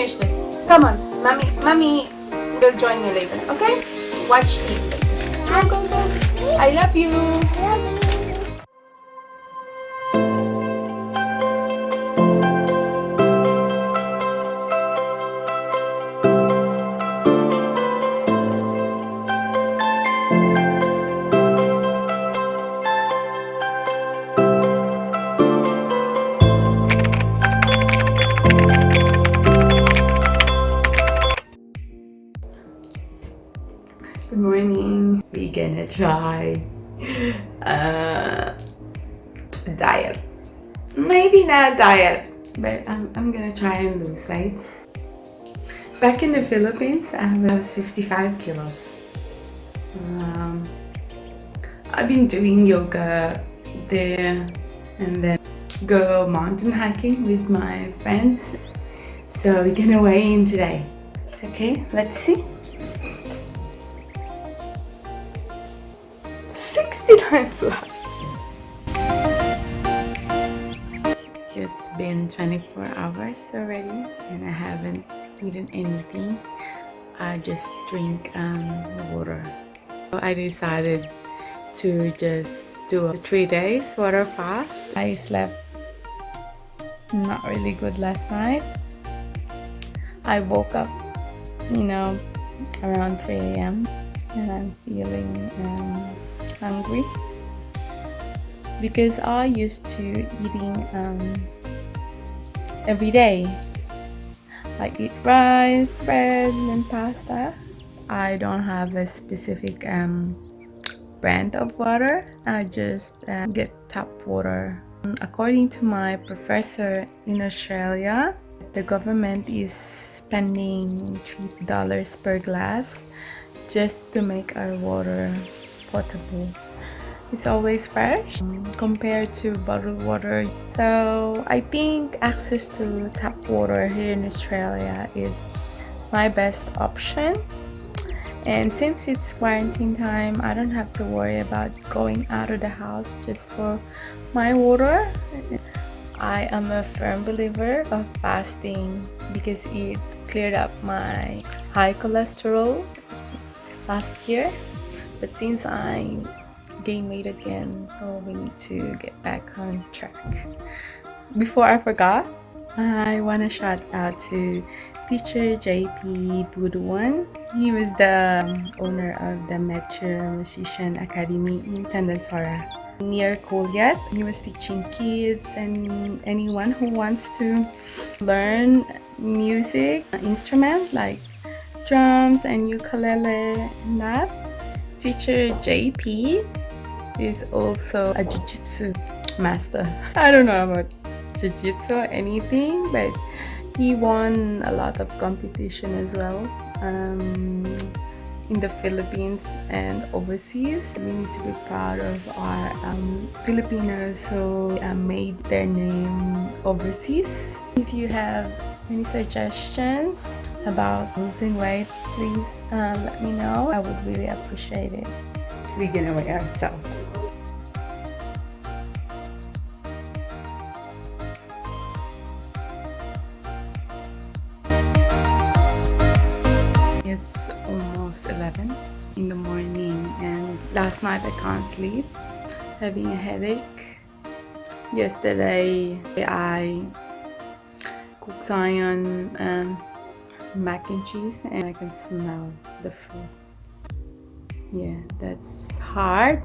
finish this. Come on, mommy will join you later. Okay? Watch TV later. Go. I love you. Good morning. We're gonna try diet. Maybe not diet, but I'm gonna try and lose weight. Back in the Philippines, I was 55 kilos. I've been doing yoga there and then go mountain hiking with my friends. So we're gonna weigh in today. Okay, let's see. 69 flat. It's been 24 hours already and I haven't eaten anything. I just drink water. So I decided to just do a 3 days water fast. I slept not really good last night. I woke up, around 3 a.m. and I'm feeling hungry because I used to eating every day. I eat rice, bread, and pasta. I don't have a specific brand of water. I just get tap water. According to my professor in Australia, the government is spending $3 per glass just to make our water potable. It's always fresh compared to bottled water. So I think access to tap water here in Australia is my best option. And since it's quarantine time, I don't have to worry about going out of the house just for my water. I am a firm believer of fasting because it cleared up my high cholesterol last year. But since I gained weight again, so we need to get back on track. Before I forgot, I want to shout out to teacher JP Buduan. He was the owner of the Metro Musician Academy in Tandansora near Colyat. He was teaching kids and anyone who wants to learn music instrument like drums and ukulele and that. Teacher JP is also a jiu-jitsu master. I don't know about jiu-jitsu or anything, but he won a lot of competition as well in the Philippines and overseas. We need to be proud of our Filipinos who made their name overseas. If you have any suggestions about losing weight, please let me know. I would really appreciate it. We're gonna weigh ourselves. It's almost 11 in the morning and last night I can't sleep, having a headache. Yesterday I cooked Zion mac and cheese and I can smell the food. Yeah, that's hard,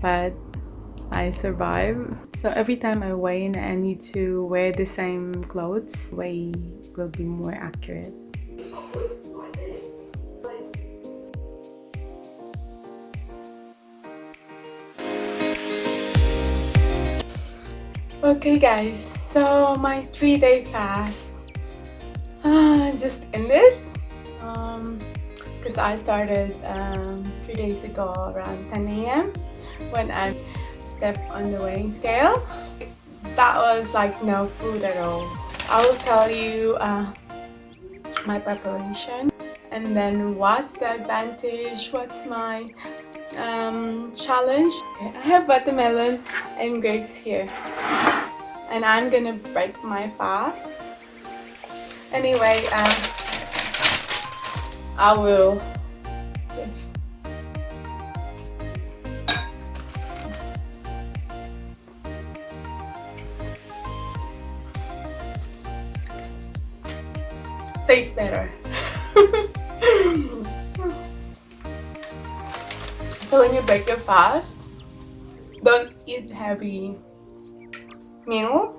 but I survive. So every time I weigh in, I need to wear the same clothes. Weigh will be more accurate. Okay guys, so my 3-day fast just ended because I started 3 days ago around 10 a.m. when I stepped on the weighing scale. That was like no food at all. I will tell you my preparation and then what's the advantage, what's my challenge. Okay, I have watermelon and grapes here and I'm gonna break my fast Anyway, I will just taste better. So when you break your fast, don't eat heavy meal.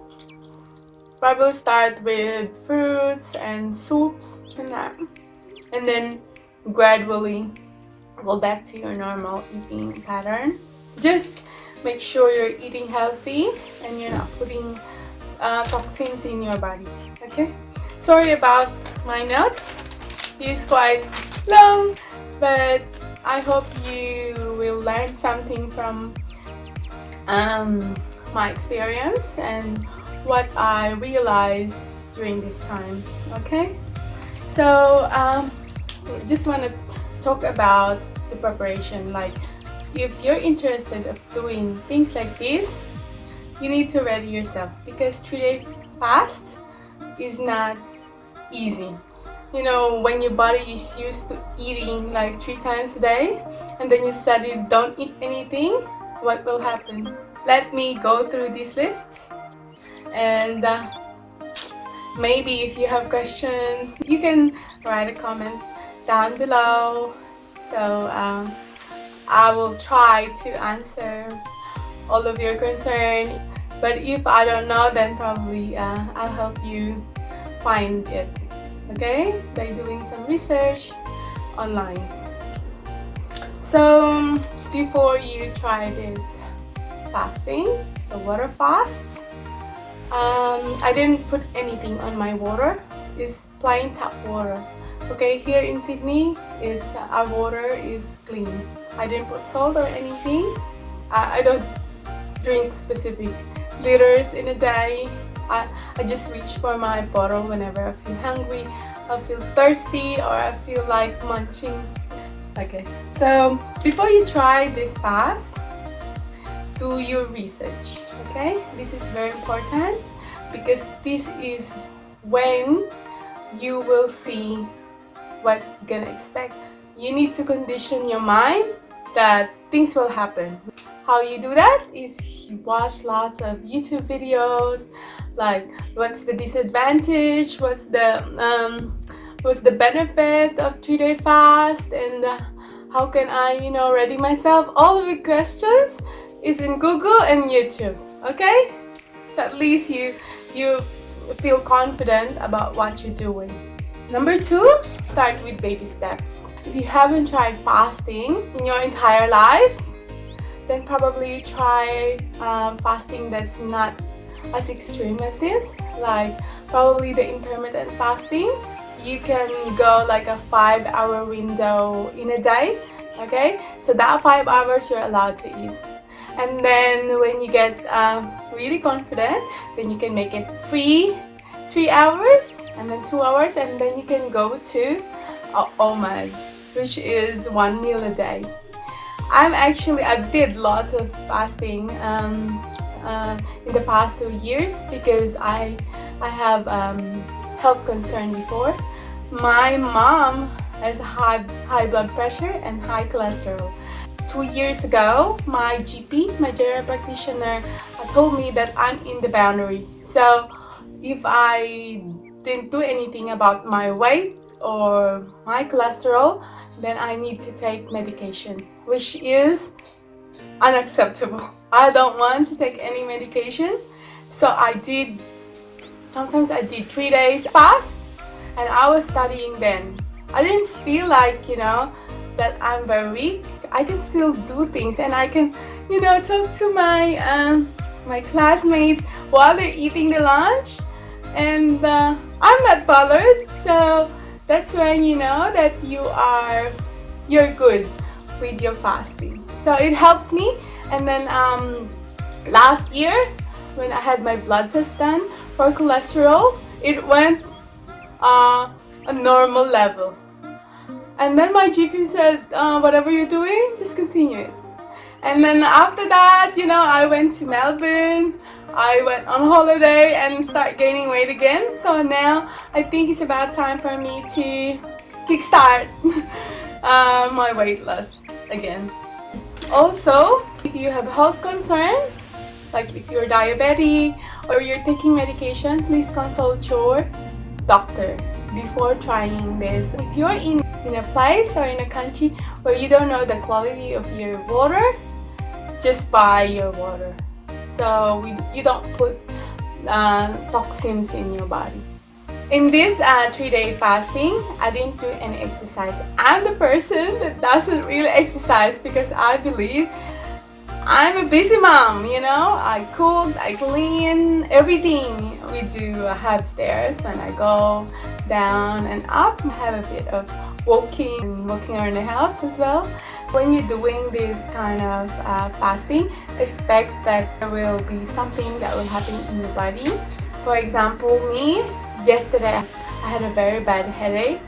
Probably start with fruits and soups and that, and then gradually go back to your normal eating pattern. Just make sure you're eating healthy and you're not putting toxins in your body. Okay, sorry about my notes. It's quite long, but I hope you will learn something from my experience and what I realized during this time. Okay, so just want to talk about the preparation. Like, if you're interested of doing things like this, you need to ready yourself, because 3-day fast is not easy. You know, when your body is used to eating like 3 times a day and then you suddenly don't eat anything, what will happen? Let me go through these lists, and maybe if you have questions, you can write a comment down below. So I will try to answer all of your concern, but if I don't know, then probably I'll help you find it, okay, by doing some research online. So before you try this fasting, the water fast, I didn't put anything on my water. It's plain tap water. Okay, here in Sydney, it's our water is clean. I didn't put salt or anything. I don't drink specific liters in a day. I just reach for my bottle whenever I feel hungry, I feel thirsty, or I feel like munching. Okay, so before you try this fast, do your research. Okay, this is very important, because this is when you will see what you're gonna expect. You need to condition your mind that things will happen. How you do that is you watch lots of YouTube videos, like what's the disadvantage, what's the benefit of 3-day fast, and how can I, ready myself. All of the questions is in Google and YouTube. Okay, so at least you feel confident about what you're doing. Number 2, start with baby steps. If you haven't tried fasting in your entire life, then probably try fasting that's not as extreme as this, like probably the intermittent fasting. You can go like a 5-hour window in a day. Okay, so that 5 hours you're allowed to eat, and then when you get really confident, then you can make it 3 hours and then 2 hours, and then you can go to OMAD, which is 1 meal a day. I did lots of fasting in the past 2 years, because I have health concern before. My mom has high blood pressure and high cholesterol. 2 years ago, my GP, my general practitioner, told me that I'm in the boundary. So if I didn't do anything about my weight or my cholesterol, then I need to take medication, which is unacceptable. I don't want to take any medication. So sometimes I did 3 days fast, and I was studying then. I didn't feel like, that I'm very weak. I can still do things, and I can, talk to my classmates while they're eating the lunch, and I'm not bothered. So that's when you know that you're good with your fasting. So it helps me. And then last year, when I had my blood test done for cholesterol, it went a normal level. And then my GP said, whatever you're doing, just continue it. And then after that, I went to Melbourne I went on holiday and start gaining weight again. So now I think it's about time for me to kickstart my weight loss again. Also, if you have health concerns, like if you're diabetic or you're taking medication, please consult your doctor before trying this. If you're in a place or in a country where you don't know the quality of your water, just buy your water. So you don't put toxins in your body. In this 3-day fasting, I didn't do any exercise. I'm the person that doesn't really exercise because I believe I'm a busy mom, you know. I cook, I clean, everything we do. I have stairs when I go down and up. I have a bit of walking around the house as well. When you're doing this kind of fasting, expect that there will be something that will happen in your body. For example, me, yesterday I had a very bad headache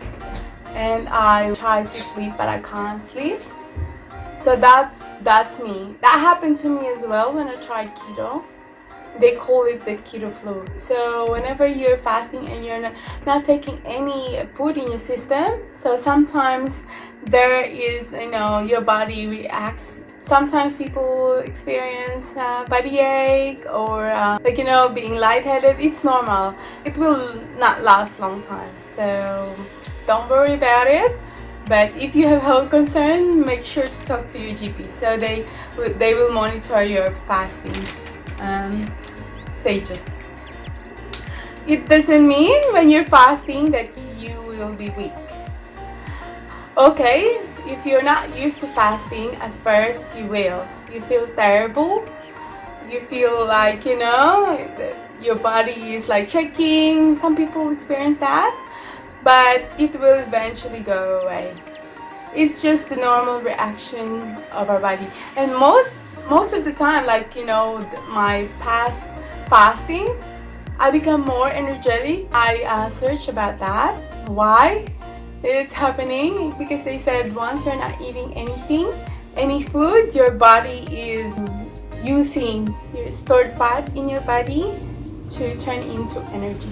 and I tried to sleep but I can't sleep. So that's me. That happened to me as well when I tried keto. They call it the keto flu. So whenever you're fasting and you're not taking any food in your system, so sometimes there is, your body reacts. Sometimes people experience body ache or being lightheaded. It's normal. It will not last long time. So don't worry about it. But if you have health concern, make sure to talk to your GP. So they will monitor your fasting stages. It doesn't mean when you're fasting that you will be weak. Okay, if you're not used to fasting, at first you will. You feel terrible. You feel like, your body is like shaking. Some people experience that. But it will eventually go away. It's just the normal reaction of our body. And most of the time, my past fasting, I become more energetic. I searched about that. Why it's happening? Because they said once you're not eating any food, your body is using your stored fat in your body to turn into energy.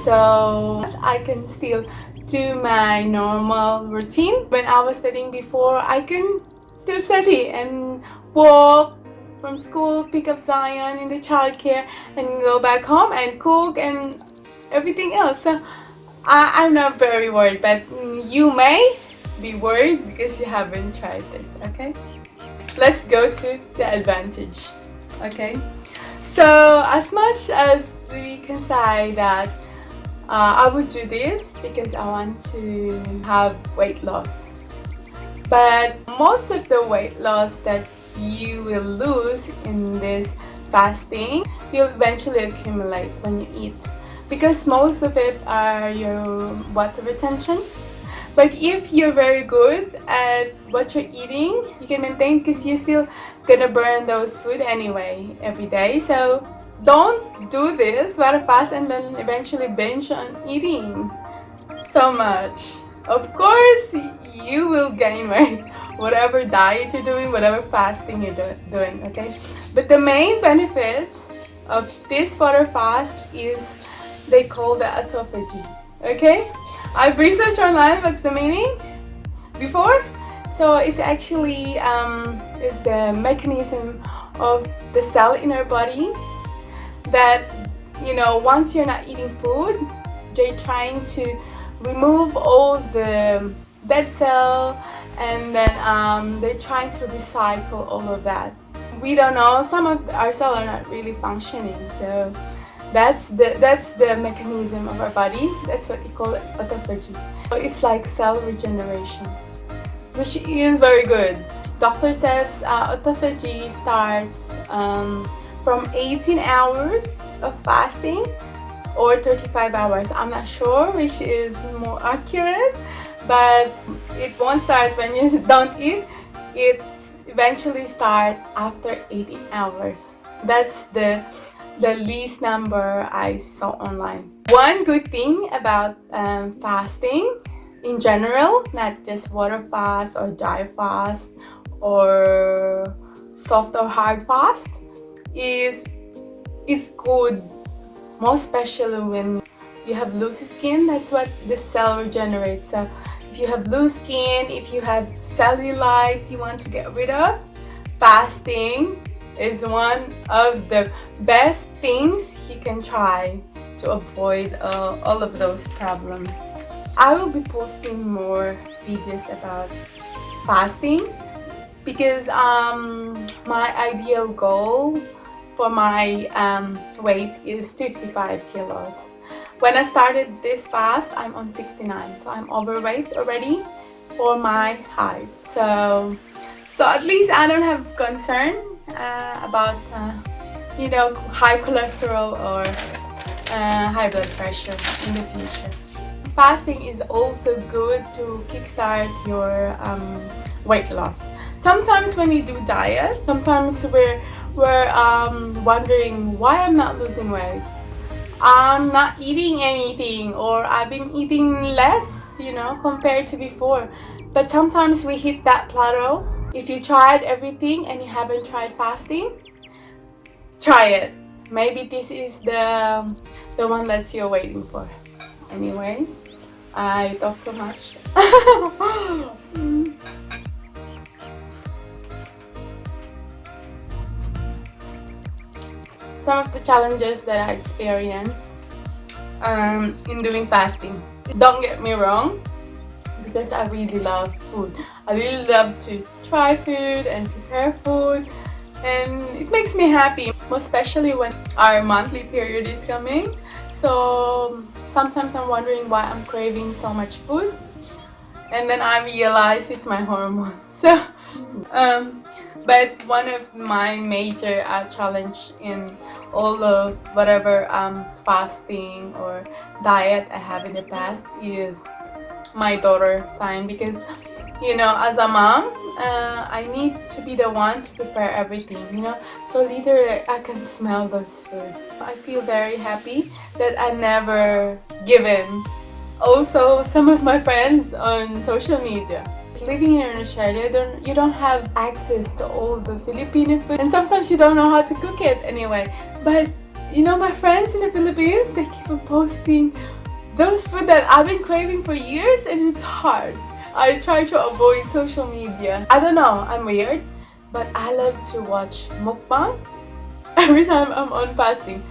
So I can still do my normal routine. When I was studying before, I can still study and walk from school, pick up Zion in the childcare, and go back home and cook and everything else. So I'm not very worried, but you may be worried because you haven't tried this, okay? Let's go to the advantage, okay? So as much as we can say that I would do this because I want to have weight loss. But most of the weight loss that you will lose in this fasting, you'll eventually accumulate when you eat. Because most of it are your water retention. But if you're very good at what you're eating, you can maintain because you're still gonna burn those food anyway every day. So don't do this water fast and then eventually binge on eating so much. Of course, you will gain weight, whatever diet you're doing, whatever fasting you're doing, okay? But the main benefits of this water fast is they call the autophagy, okay? I've researched online what's the meaning before. So it's actually is the mechanism of the cell in our body that, once you're not eating food, they're trying to remove all the dead cell and then they're trying to recycle all of that. We don't know, some of our cells are not really functioning, so that's the mechanism of our body. That's what we call autophagy. So it's like cell regeneration, which is very good. Doctor says autophagy starts from 18 hours of fasting or 35 hours. I'm not sure which is more accurate, but it won't start when you don't eat. It eventually starts after 18 hours. That's the least number I saw online. One good thing about fasting in general, not just water fast or dry fast or soft or hard fast, is it's good, most especially when you have loose skin. That's what the cell regenerates. So if you have loose skin, if you have cellulite you want to get rid of, fasting is one of the best things you can try to avoid all of those problems. I will be posting more videos about fasting because my ideal goal for my weight is 55 kilos. When I started this fast, I'm on 69, so I'm overweight already for my height. So at least I don't have concern about high cholesterol or high blood pressure in the future. Fasting is also good to kickstart your weight loss. Sometimes when we do diet, sometimes we're wondering why I'm not losing weight. I'm not eating anything, or I've been eating less, compared to before. But sometimes we hit that plateau. If you tried everything and you haven't tried fasting, try it. Maybe this is the one that you're waiting for. Anyway, I talk too much. Some of the challenges that I experienced in doing fasting. Don't get me wrong, because I really love food. I really love to try food and prepare food, and it makes me happy, especially when our monthly period is coming. So sometimes I'm wondering why I'm craving so much food, and then I realize it's my hormones. So but one of my major challenge in all of whatever fasting or diet I have in the past is my daughter sign, because as a mom, I need to be the one to prepare everything, so literally I can smell those food. I feel very happy that I never given also some of my friends on social media. Living here in Australia, you don't have access to all the Filipino food, and sometimes you don't know how to cook it anyway. But my friends in the Philippines, they keep on posting those food that I've been craving for years, and it's hard. I try to avoid social media. I don't know, I'm weird, but I love to watch mukbang every time I'm on fasting.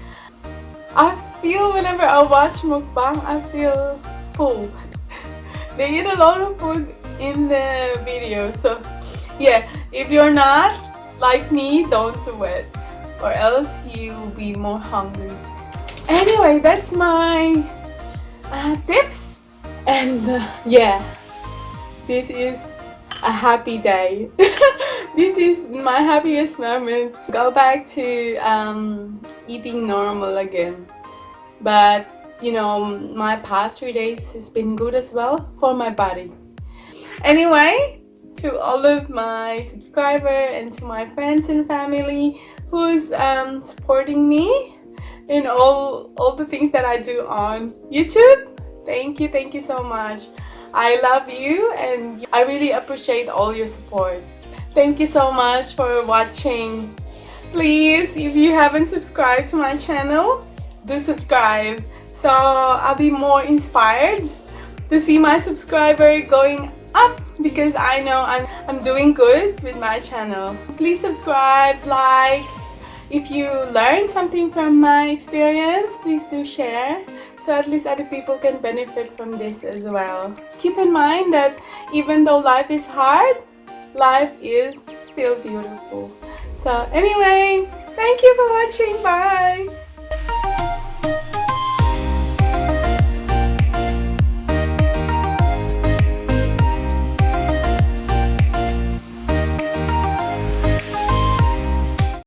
I feel whenever I watch mukbang, I feel full. They eat a lot of food in the video, so yeah, if you're not like me, don't do it, or else you'll be more hungry. Anyway, that's my tips, and yeah, this is a happy day. This is my happiest moment. Go back to eating normal again. But my past 3 days has been good as well for my body. Anyway, to all of my subscribers and to my friends and family who's supporting me in all the things that I do on YouTube, thank you so much. I love you, and I really appreciate all your support. Thank you so much for watching. Please, if you haven't subscribed to my channel, do subscribe, so I'll be more inspired to see my subscriber going up, because I know I'm doing good with my channel. Please subscribe, like. If you learned something from my experience, please do share, so at least other people can benefit from this as well. Keep in mind that even though life is hard, life is still beautiful. So anyway, thank you for watching. Bye!